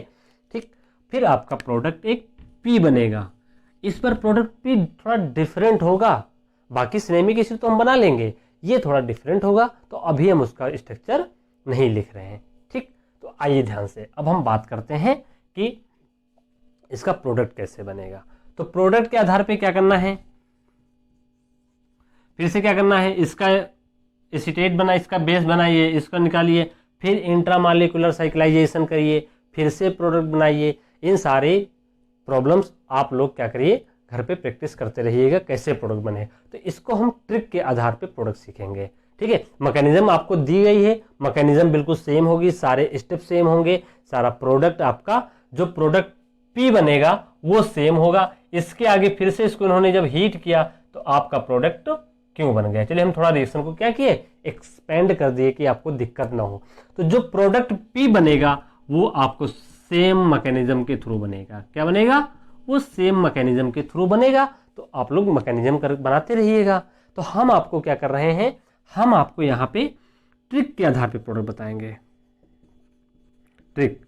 ठीक, फिर आपका प्रोडक्ट एक P बनेगा। इस पर प्रोडक्ट P थोड़ा डिफरेंट होगा, बाकी सिनेमिक एसिड तो हम बना लेंगे, ये थोड़ा डिफरेंट होगा, तो अभी हम उसका स्ट्रक्चर नहीं लिख रहे हैं। ठीक, तो आइए ध्यान से अब हम बात करते हैं कि इसका प्रोडक्ट कैसे बनेगा। तो प्रोडक्ट के आधार पे क्या करना है, फिर से क्या करना है, इसका एसीटेट बना, इसका बेस बनाइए, इसको निकालिए, फिर इंट्रामॉलिक्यूलर साइक्लाइजेशन करिए, फिर से प्रोडक्ट बनाइए। इन सारे प्रॉब्लम्स आप लोग क्या करिए, घर पे प्रैक्टिस करते रहिएगा कैसे प्रोडक्ट बने। तो इसको हम ट्रिक के आधार पे प्रोडक्ट सीखेंगे। ठीक है, मैकेनिज्म आपको दी गई है, मैकेनिज्म बिल्कुल सेम होगी, सारे स्टेप सेम होंगे, सारा प्रोडक्ट आपका जो प्रोडक्ट P बनेगा वो सेम होगा। इसके आगे फिर से इसको इन्होंने जब हीट किया तो आपका प्रोडक्ट क्यों बन गया। चलिए हम थोड़ा रिएक्शन को क्या किए, एक्सपेंड कर दिए कि आपको दिक्कत ना हो। तो जो प्रोडक्ट P बनेगा वो आपको सेम मैकेनिज्म के थ्रू बनेगा। क्या बनेगा, वो सेम मैकेनिज्म के थ्रू बनेगा। तो आप लोग मैकेनिज्म बनाते रहिएगा। तो हम आपको क्या कर रहे हैं, हम आपको यहाँ पे ट्रिक के आधार पे प्रोडक्ट बताएंगे। ट्रिक,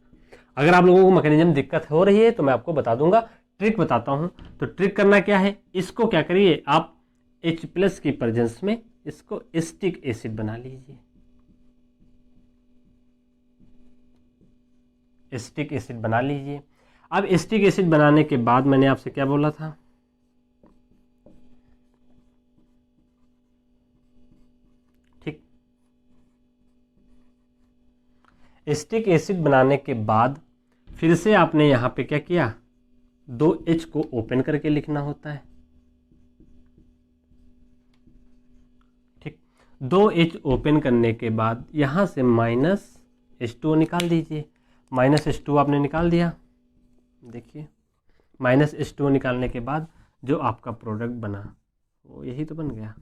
अगर आप लोगों को मैकेनिज्म दिक्कत हो रही है तो मैं आपको बता दूंगा, ट्रिक बताता हूं। तो ट्रिक करना क्या है, इसको क्या करिए आप H+ की प्रेजेंस में इसको एसिटिक एसिड बना लीजिए। एसिटिक एसिड बना लीजिए। अब एसिटिक एसिड बनाने के बाद मैंने आपसे क्या बोला था, ठीक, एसिटिक एसिड बनाने के बाद फिर से आपने यहां पे क्या किया, 2H को ओपन करके लिखना होता है। ठीक, 2H ओपन करने के बाद यहां से -H2O निकाल दीजिए। -H2O आपने निकाल दिया, देखिए -H2O निकालने के बाद जो आपका प्रोडक्ट बना वो यही तो बन गया,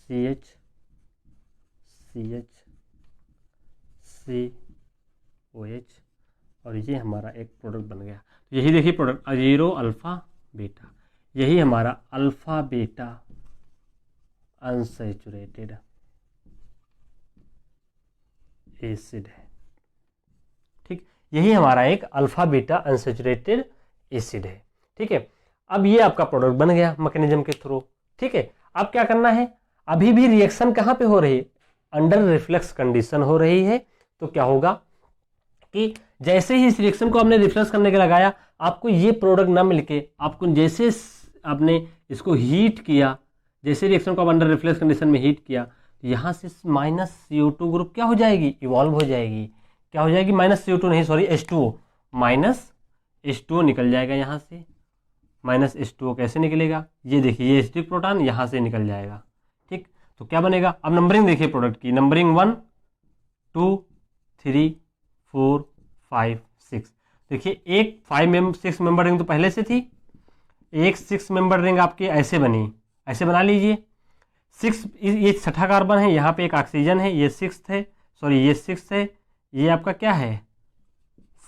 CH COH, और ये हमारा एक प्रोडक्ट बन गया। तो यही देखिए प्रोडक्ट अजीरो अल्फा बीटा, यही हमारा अल्फा बीटा अनसैचुरेटेड एसिड है। ठीक, यही हमारा एक अल्फा बीटा अनसैचुरेटेड एसिड है। ठीक है, अब ये आपका प्रोडक्ट बन गया मैकेनिज्म के थ्रू। ठीक है, अब क्या करना है, अभी भी रिएक्शन कहाँ पे हो रही है, अंडर रिफ्लेक्स कंडीशन हो रही है। तो क्या होगा कि जैसे ही इस रिएक्शन को आपने रिफ्लेक्स करने के लगाया, आपको ये प्रोडक्ट ना मिलके आपको जैसे आपने इसको हीट किया, जैसे रिएक्शन को आप अंडर रिफ्लेक्स कंडीशन में हीट किया, यहाँ से -CO2 ग्रुप क्या हो जाएगी, इवॉल्व हो जाएगी। क्या हो जाएगी, -CO2 नहीं, सॉरी H2O, -H2O निकल जाएगा यहाँ से। -H2O कैसे निकलेगा, ये देखिए ये एसिटिक प्रोटॉन यहाँ से निकल जाएगा। ठीक, तो क्या बनेगा, अब नंबरिंग देखिए प्रोडक्ट की, नंबरिंग 1 2 3 4 5 6। देखिए एक 6 मेंबर रिंग तो पहले से थी, एक 6 मेंबर रिंग आपकी ऐसे बनी, ऐसे बना लीजिए। 6 ये छठा कार्बन है, यहाँ पे एक ऑक्सीजन है, ये 6th है, सॉरी ये 6 है, ये आपका क्या है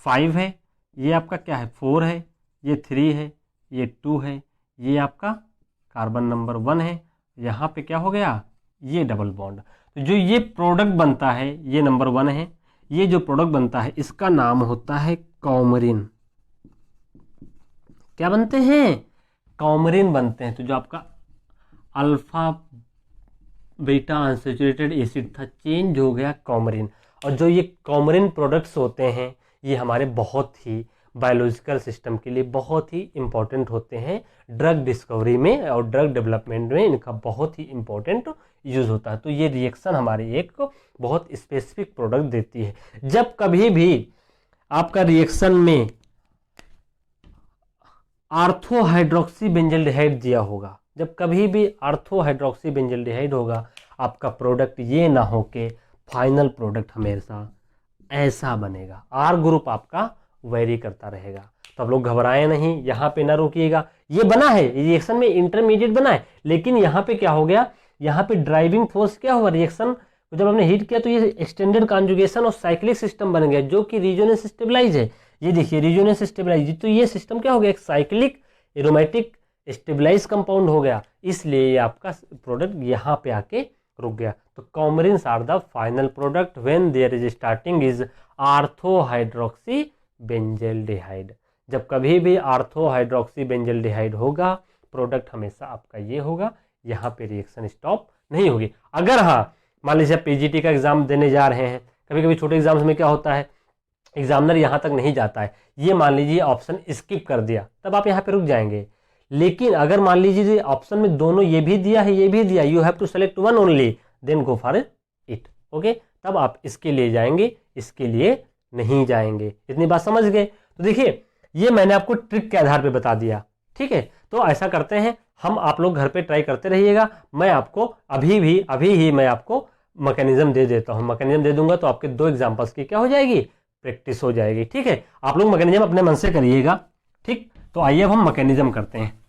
5 है, ये आपका क्या है 4 है, ये 3 है, ये 2 है, ये आपका कार्बन नंबर 1 है। यहाँ पे क्या हो गया ये डबल बॉन्ड। तो जो ये प्रोडक्ट बनता है ये नंबर 1 है, ये जो प्रोडक्ट बनता है इसका नाम होता है कॉमरिन। क्या बनते हैं कॉमरिन बनते हैं। तो जो आपका अल्फा बीटा अनसैचुरेटेड एसिड था चेंज हो गया कॉमरिन। और जो ये कॉमरिन प्रोडक्ट्स होते हैं ये हमारे बहुत ही बायोलॉजिकल सिस्टम के लिए बहुत ही इम्पोर्टेंट होते हैं। ड्रग डिस्कवरी में और ड्रग डेवलपमेंट में इनका बहुत ही इम्पोर्टेंट यूज़ होता है। तो ये रिएक्शन हमारी एक बहुत स्पेसिफिक प्रोडक्ट देती है। जब कभी भी आपका रिएक्शन में आर्थो हाइड्रोक्सी बेंजल्डिहाइड दिया होगा, जब कभी भी आर्थो हाइड्रोक्सी बेंजल्डिहाइड होगा, आपका प्रोडक्ट ये ना हो के फाइनल प्रोडक्ट हमेशा ऐसा बनेगा। आर ग्रुप आपका वेरी करता रहेगा। तो आप लोग घबराएं नहीं, यहाँ पे ना रुकिएगा। ये बना है रिएक्शन में इंटरमीडिएट बना है, लेकिन यहाँ पे क्या हो गया, यहाँ पे ड्राइविंग फोर्स क्या हुआ रिएक्शन को जब हमने हीट किया तो ये एक्सटेंडेड कॉन्जुगेशन और साइक्लिक सिस्टम बन गया जो कि रेजोनेंस स्टेबलाइज है। ये देखिए रेजोनेंस स्टेबलाइज, तो ये सिस्टम क्या हो गया एक साइक्लिक एरोमेटिक स्टेबलाइज कंपाउंड हो गया, इसलिए ये आपका प्रोडक्ट यहाँ पे आके रुक गया। तो coumarins are the final product when there is starting is ortho hydroxy benzaldehyde. जब कभी भी आर्थो हाइड्रोक्सी बेंजल्डिहाइड होगा प्रोडक्ट हमेशा आपका ये होगा, यहाँ पे रिएक्शन स्टॉप नहीं होगी। अगर हाँ मान लीजिए पीजीटी का एग्जाम देने जा रहे हैं, कभी कभी छोटे एग्जाम्स में क्या होता है एग्जामिनर यहाँ तक नहीं जाता है, ये मान लीजिए ऑप्शन स्किप कर दिया, तब आप यहाँ पे रुक जाएंगे। लेकिन अगर मान लीजिए ऑप्शन में दोनों ये भी दिया है ये भी दिया, you have to select one only then go for it, okay, तब आप इसके लिए जाएंगे, इसके लिए नहीं जाएंगे। इतनी बात समझ गए। तो देखिए ये मैंने आपको ट्रिक के आधार पे बता दिया, ठीक है। तो ऐसा करते हैं हम, आप लोग घर पे ट्राई करते रहिएगा। मैं आपको अभी ही मैं आपको मैकेनिज्म दे देता हूँ, मैकेनिज्म दे दूंगा तो आपके 2 एग्जाम्पल्स की क्या हो जाएगी प्रैक्टिस हो जाएगी, ठीक है। आप लोग मैकेनिज्म अपने मन से करिएगा, ठीक। तो आइए अब हम मैकेनिज्म करते हैं।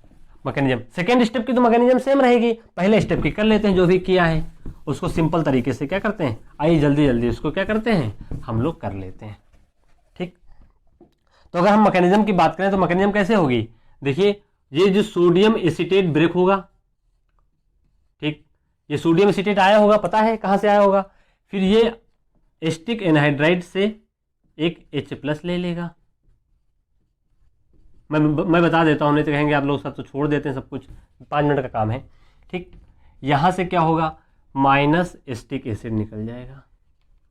मैकेनिज्म सेकेंड स्टेप की तो मैकेनिज्म सेम रहेगी, पहले स्टेप की कर लेते हैं। जो भी किया है उसको सिंपल तरीके से क्या करते हैं, आइए जल्दी जल्दी उसको क्या करते हैं हम लोग कर लेते हैं, ठीक। तो अगर हम मैकेनिज्म की बात करें तो मैकेनिज्म कैसे होगी, देखिए ये जो सोडियम एसीटेट ब्रेक होगा, ठीक, ये सोडियम एसीटेट आया होगा, पता है कहां से आया होगा, फिर ये एस्टिक एनहाइड्राइड से एक H+ ले लेगा। मैं बता देता हूँ, नहीं तो कहेंगे आप लोग सब तो छोड़ देते हैं सब कुछ, 5 मिनट का काम है, ठीक। यहाँ से क्या होगा माइनस एस्टिक एसिड निकल जाएगा।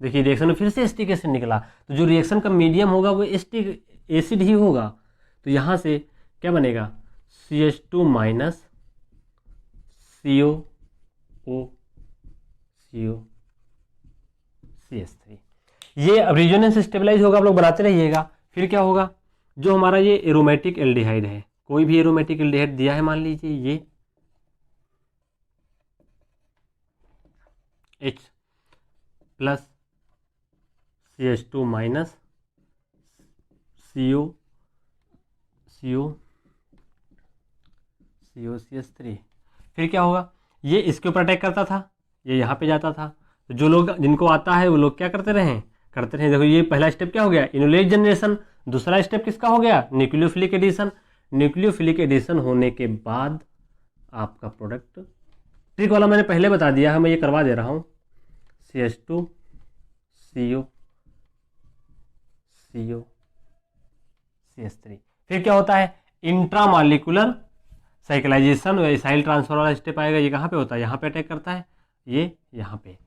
देखिए रिएक्शन में फिर से एस्टिक एसिड निकला, तो जो रिएक्शन का मीडियम होगा वो एस्टिक एसिड ही होगा। तो यहाँ से क्या बनेगा CH2 माइनस COCH3। ये अब रेजोनेंस स्टेबलाइज होगा, आप लोग बनाते रहिएगा। फिर क्या होगा, जो हमारा ये एरोमेटिक एल्डिहाइड है, कोई भी एरोमेटिक एल्डिहाइड दिया है, मान लीजिए ये H+ CH2 माइनस COCH3। फिर क्या होगा, ये इसके ऊपर अटैक करता था, ये यहाँ पे जाता था। तो जो लोग जिनको आता है वो लोग क्या करते रहे। देखो ये पहला स्टेप क्या हो गया इनोलेट जनरेशन, दूसरा स्टेप किसका हो गया न्यूक्लियोफिलिक एडिशन। न्यूक्लियोफिलिक एडिशन होने के बाद आपका प्रोडक्ट, ट्रिक वाला मैंने पहले बता दिया है, मैं ये करवा दे रहा हूँ, CH2 COCH3। फिर क्या होता है इंट्रामॉलिक्यूलर साइक्लाइजेशन, एसाइल ट्रांसफर वाला स्टेप आएगा। ये कहाँ पे होता है, यहाँ पे अटैक करता है, ये यहाँ पे,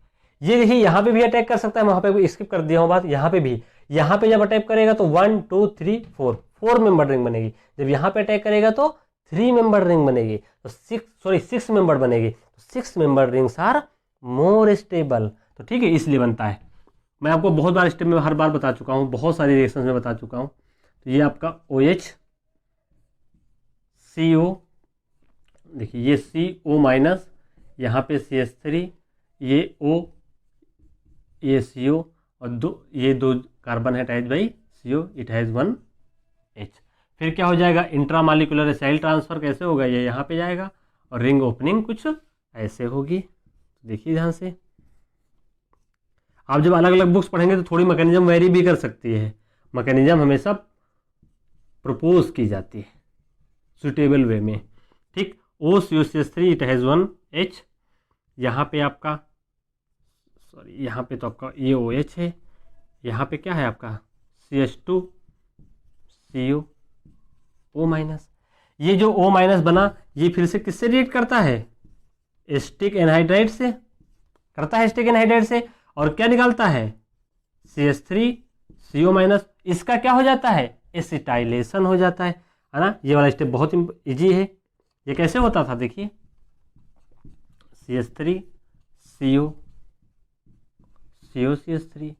ये देखिए यहाँ पे भी अटैक कर सकता है, वहाँ पे स्किप कर दिया हूँ बात, यहाँ पे भी, यहाँ पे जब अटैक करेगा तो 1 2 3 4 मेंबर रिंग बनेगी। जब यहाँ पे अटैक करेगा तो 3 मेंबर रिंग बनेगी, तो 6 मेंबर बनेगी। 6 member rings are more stable. तो ठीक है, इसलिए बनता है। मैं आपको बहुत बार स्टेप में हर बार बता चुका हूँ, बहुत सारी रिएक्शंस में बता चुका हूँ। तो ये आपका OH CO, देखिए ये CO माइनस, यहाँ पे CH3, ये O, ये CO, और ये 2 कार्बन है attach by CO, it has 1 H। फिर क्या हो जाएगा इंट्रामॉलिक्यूलर एसाइल ट्रांसफर कैसे होगा, ये यहाँ पे जाएगा और रिंग ओपनिंग कुछ ऐसे होगी। देखिए ध्यान से, आप जब अलग अलग बुक्स पढ़ेंगे तो थोड़ी मैकेनिज्म वेरी भी कर सकती है, मैकेनिज्म हमेशा प्रपोज की जाती है सुटेबल वे में, ठीक। OCO3 इट हैज़ 1 H, यहाँ पे आपका सॉरी यहाँ पे तो आपका ये OH है, यहाँ पे क्या है आपका CH2 CO O-। ये जो O- बना ये फिर से किससे रिएक्ट करता है, एसिटिक एनहाइड्राइड से करता है, एसिटिक एनहाइड्राइड से, और क्या निकालता है CH3 CO-। इसका क्या हो जाता है, एसिटाइलेशन हो जाता है ना। ये वाला स्टेप बहुत इजी है। ये कैसे होता था देखिए, CH3 CO CH3,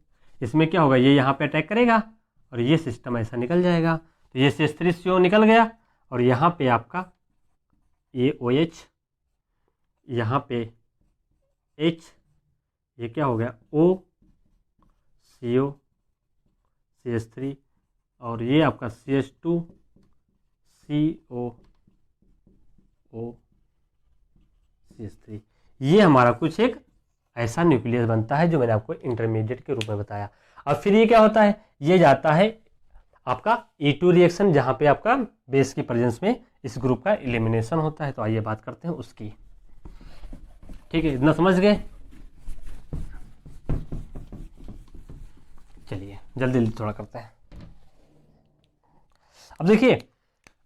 इसमें क्या होगा, ये यहाँ पे अटैक करेगा और ये सिस्टम ऐसा निकल जाएगा। तो ये CH3 CO निकल गया और यहाँ पे आपका ये OH, यहाँ पे H, ये क्या हो गया O CO CH3 और ये आपका CH2 CO O CH3। ये हमारा कुछ एक ऐसा न्यूक्लियस बनता है जो मैंने आपको इंटरमीडिएट के रूप में बताया। अब फिर ये क्या होता है, ये जाता है आपका E2 रिएक्शन, जहाँ पे आपका बेस की प्रेजेंस में इस ग्रुप का एलिमिनेशन होता है। तो आइए बात करते हैं उसकी, ठीक है, इतना समझ गए। चलिए जल्दी जल्दी थोड़ा करते हैं। अब देखिए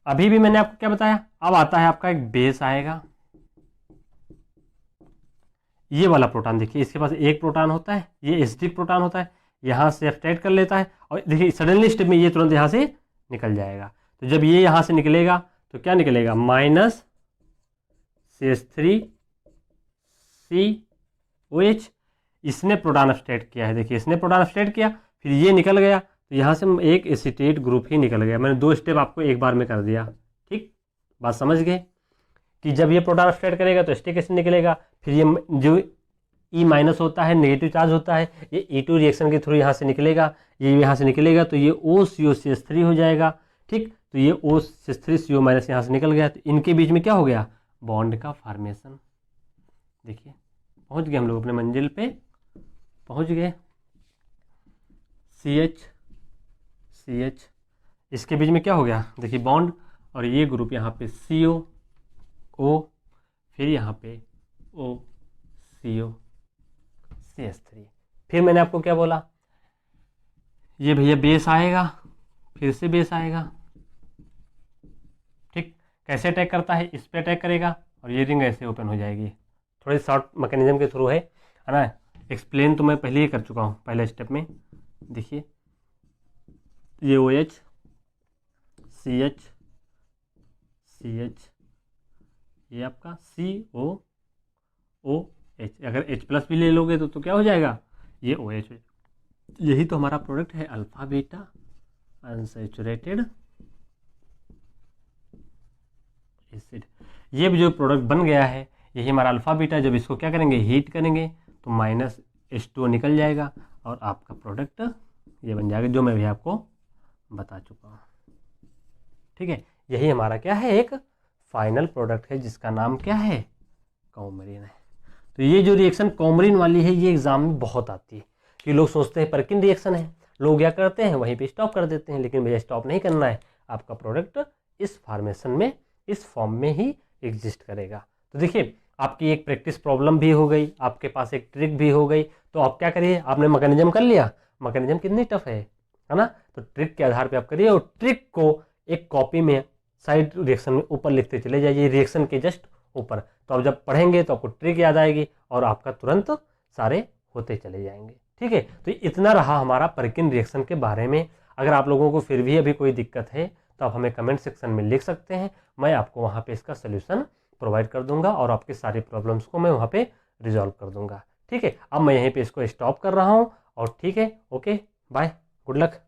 अभी भी मैंने आपको क्या बताया, अब आता है आपका एक बेस आएगा, ये वाला प्रोटॉन देखिए, इसके पास एक प्रोटॉन होता है, ये एसिडिक प्रोटॉन होता है, यहाँ से अटैक कर लेता है और देखिए सडनली स्टेप में ये तुरंत यहाँ से निकल जाएगा। तो जब ये यहाँ से निकलेगा तो क्या निकलेगा, -CH3 COH। इसने प्रोटॉन अपस्टेट किया है, देखिए इसने प्रोटॉन अपस्टेट किया, फिर ये निकल गया, तो यहाँ से एक एसिटेट ग्रुप ही निकल गया। मैंने 2 स्टेप आपको एक बार में कर दिया, ठीक, बात समझ गए कि जब ये प्रोटॉन अपस्टेट करेगा तो एसिटिक एसिड निकलेगा, फिर ये जो E- होता है, नेगेटिव चार्ज होता है, ये E2 रिएक्शन के थ्रू यहाँ से निकलेगा, ये यहाँ से निकलेगा तो ये OCO3 हो जाएगा, ठीक। तो ये OCH3 CO- यहाँ से निकल गया, तो इनके बीच में क्या हो गया, बॉन्ड का फॉर्मेशन। देखिए पहुँच गए हम लोग अपने मंजिल पे, पहुँच गए। CH इसके बीच में क्या हो गया, देखिए बॉन्ड, और ये ग्रुप यहाँ पे CO O, फिर यहाँ पे O CO CH3। फिर मैंने आपको क्या बोला, ये भैया बेस आएगा, फिर से बेस आएगा, ठीक। कैसे अटैक करता है, इस पे अटैक करेगा और ये रिंग ऐसे ओपन हो जाएगी। थोड़ी शॉर्ट मैकेनिज्म के थ्रू है ना, एक्सप्लेन तो मैं पहले ही कर चुका हूँ पहले स्टेप में। देखिए ये OH CH ये आपका COOH, अगर H+ भी ले लोगे तो क्या हो जाएगा, ये OH। यही तो हमारा प्रोडक्ट है, अल्फा बीटा अनसैचुरेटेड एसिड। ये भी जो प्रोडक्ट बन गया है यही हमारा अल्फा बीटा। जब इसको क्या करेंगे, हीट करेंगे तो -H2O निकल जाएगा और आपका प्रोडक्ट ये बन जाएगा, जो मैं भी आपको बता चुका हूँ, ठीक है। यही हमारा क्या है, एक फाइनल प्रोडक्ट है जिसका नाम क्या है, कौमरीन है। तो ये जो रिएक्शन कौमरीन वाली है ये एग्जाम में बहुत आती है कि लोग सोचते हैं परकिन रिएक्शन है, लोग क्या करते हैं वहीं पे स्टॉप कर देते हैं, लेकिन भैया स्टॉप नहीं करना है, आपका प्रोडक्ट इस फॉर्मेशन में, इस फॉर्म में ही एग्जिस्ट करेगा। तो देखिए आपकी एक प्रैक्टिस प्रॉब्लम भी हो गई, आपके पास एक ट्रिक भी हो गई। तो आप क्या करिए, आपने मैकेनिज्म कर लिया, मैकेनिज्म कितनी टफ है ना, तो ट्रिक के आधार पे आप करिए और ट्रिक को एक कॉपी में साइड रिएक्शन में ऊपर लिखते चले जाइए, रिएक्शन के जस्ट ऊपर। तो आप जब पढ़ेंगे तो आपको ट्रिक याद आएगी और आपका तुरंत सारे होते चले जाएंगे, ठीक है। तो इतना रहा हमारा परकिन रिएक्शन के बारे में। अगर आप लोगों को फिर भी अभी कोई दिक्कत है तो आप हमें कमेंट सेक्शन में लिख सकते हैं, मैं आपको वहाँ पे इसका सोल्यूशन प्रोवाइड कर दूंगा और आपके सारे प्रॉब्लम्स को मैं वहाँ पे रिजॉल्व कर दूंगा, ठीक है। अब मैं यहीं पे इसको स्टॉप कर रहा हूँ और ठीक है, ओके बाय, गुड लक।